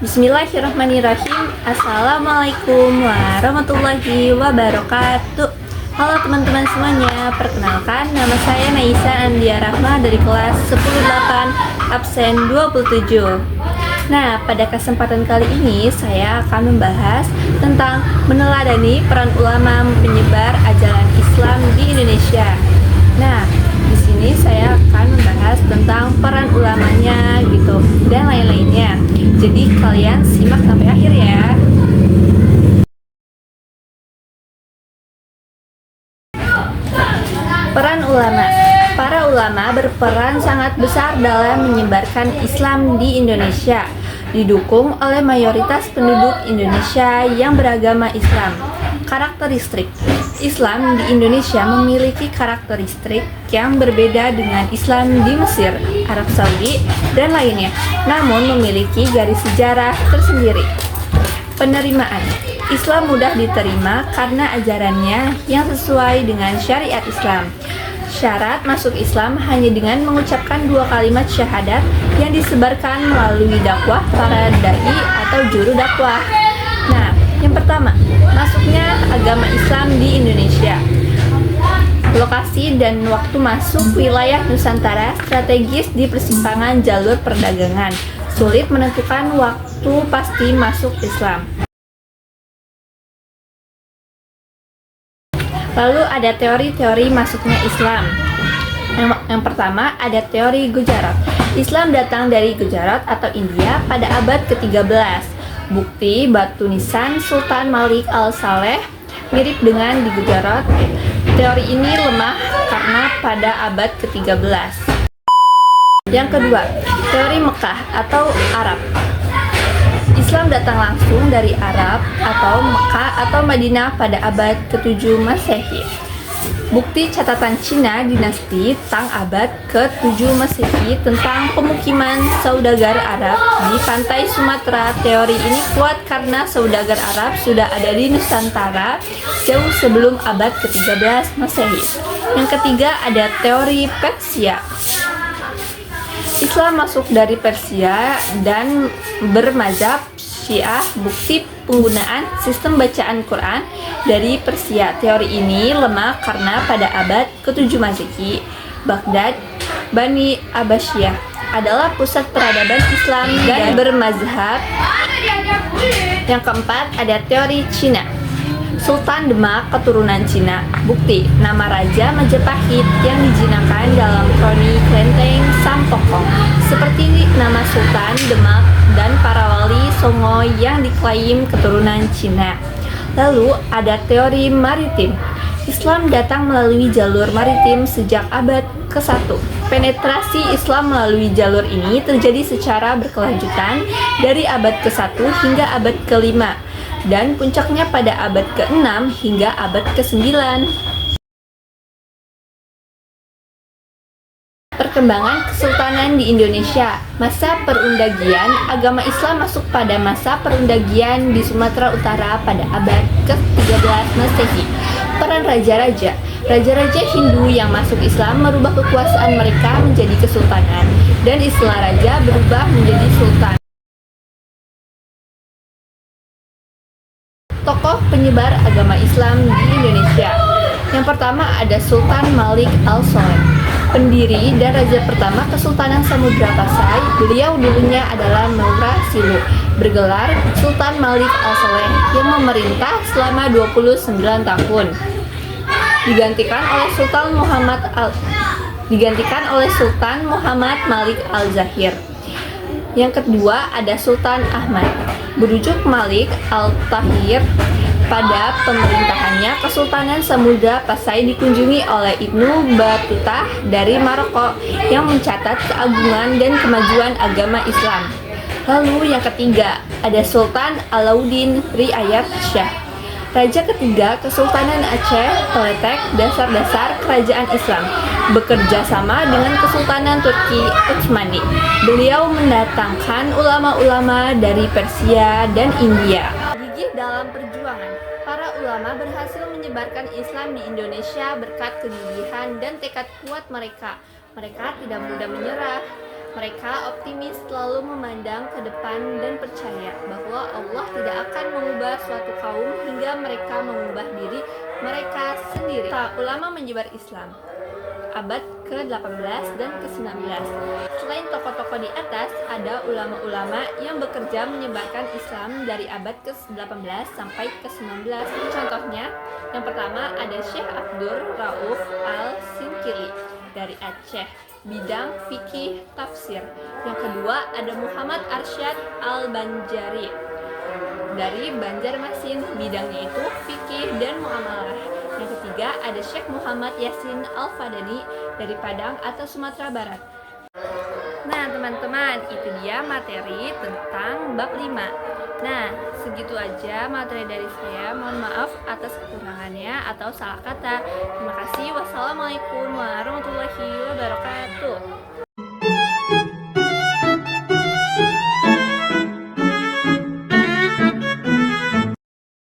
Bismillahirrahmanirrahim. Assalamualaikum warahmatullahi wabarakatuh. Halo teman-teman semuanya, perkenalkan nama saya Naisa Andia Rahma dari kelas 108 absen 27. Nah, pada kesempatan kali ini saya akan membahas tentang meneladani peran ulama penyebar ajaran Islam di Indonesia. Nah, di sini saya akan membahas tentang peran ulamanya gitu dan lain-lainnya. Jadi kalian simak sampai akhir ya. Peran ulama. Para ulama berperan sangat besar dalam menyebarkan Islam di Indonesia, didukung oleh mayoritas penduduk Indonesia yang beragama Islam. Karakteristik Islam di Indonesia memiliki karakteristik yang berbeda dengan Islam di Mesir, Arab Saudi, dan lainnya, namun memiliki garis sejarah tersendiri. Penerimaan Islam mudah diterima karena ajarannya yang sesuai dengan syariat Islam. Syarat masuk Islam hanya dengan mengucapkan 2 kalimat syahadat yang disebarkan melalui dakwah para dai atau juru dakwah. Nah, yang pertama, masuknya agama Islam di Indonesia. Lokasi dan waktu masuk wilayah Nusantara strategis di persimpangan jalur perdagangan. Sulit menentukan waktu pasti masuk Islam. Lalu ada teori-teori masuknya Islam. Yang pertama ada teori Gujarat. Islam datang dari Gujarat atau India pada abad ke-13. Bukti batu nisan Sultan Malik al-Saleh mirip dengan di Gujarat. Teori ini lemah karena pada abad ke-13. Yang kedua, teori Mekah atau Arab. Islam datang langsung dari Arab atau Mekah atau Madinah pada abad ke-7 Masehi. Bukti catatan Cina dinasti Tang abad ke-7 Masehi tentang pemukiman saudagar Arab di pantai Sumatera. Teori ini kuat karena saudagar Arab sudah ada di Nusantara jauh sebelum abad ke-13 Masehi. Yang ketiga ada teori Persia. Islam masuk dari Persia dan bermazhab Syiah. Bukti penggunaan sistem bacaan Quran dari Persia. Teori ini lemah karena pada abad ke-7 Masehi, Baghdad, Bani Abbasiyah adalah pusat peradaban Islam dan bermazhab. Yang keempat ada teori Cina. Sultan Demak keturunan Cina. Bukti nama Raja Majapahit yang dijinakan dalam kroni Klenteng Sampokong, seperti nama Sultan Demak dan para wali Songo yang diklaim keturunan Cina. Lalu ada teori maritim. Islam datang melalui jalur maritim sejak abad ke-1. Penetrasi Islam melalui jalur ini terjadi secara berkelanjutan dari abad ke-1 hingga abad ke-5 dan puncaknya pada abad ke-6 hingga abad ke-9. Perkembangan Kesultanan di Indonesia. Masa perundagian agama Islam masuk pada masa perundagian di Sumatera Utara pada abad ke-13 Masehi. Peran raja-raja. Raja-raja Hindu yang masuk Islam merubah kekuasaan mereka menjadi kesultanan, dan istilah raja berubah menjadi sultan. Tokoh penyebar agama Islam di Indonesia. Yang pertama ada Sultan Malik al-Saleh, pendiri dan raja pertama Kesultanan Samudra Pasai. Beliau dulunya adalah Maura Silu, bergelar Sultan Malik al-Saleh yang memerintah selama 29 tahun. Digantikan oleh Sultan Muhammad Malik al-Zahir. Yang kedua ada Sultan Ahmad, berujuk Malik al-Tahir. Pada pemerintahannya, Kesultanan Samudra Pasai dikunjungi oleh Ibnu Battuta dari Maroko yang mencatat keagungan dan kemajuan agama Islam. Lalu yang ketiga ada Sultan Alauddin Riayat Shah, raja ketiga Kesultanan Aceh. Teletek dasar-dasar kerajaan Islam, bekerja sama dengan Kesultanan Turki Utsmani. Beliau mendatangkan ulama-ulama dari Persia dan India. Gigih dalam perjuangan. Para ulama berhasil menyebarkan Islam di Indonesia berkat kegigihan dan tekad kuat mereka. Mereka tidak mudah menyerah. Mereka optimis, selalu memandang ke depan dan percaya bahwa Allah tidak akan mengubah suatu kaum hingga mereka mengubah diri mereka sendiri. Ulama menyebar Islam abad ke-18 dan ke-19. Selain tokoh-tokoh di atas, ada ulama-ulama yang bekerja menyebarkan Islam dari abad ke-18 sampai ke-19. Contohnya, yang pertama ada Syekh Abdur Rauf Al-Sinkili dari Aceh, bidang fikih tafsir. Yang kedua ada Muhammad Arsyad Al-Banjari dari Banjarmasin, bidangnya itu fikih dan muamalah. Yang ketiga ada Syekh Muhammad Yasin Al-Fadani dari Padang atau Sumatera Barat. Nah teman-teman, itu dia materi tentang bab 5. Nah, segitu aja materi dari saya. Mohon maaf atas kekurangannya atau salah kata. Terima kasih. Wassalamualaikum warahmatullahi wabarakatuh.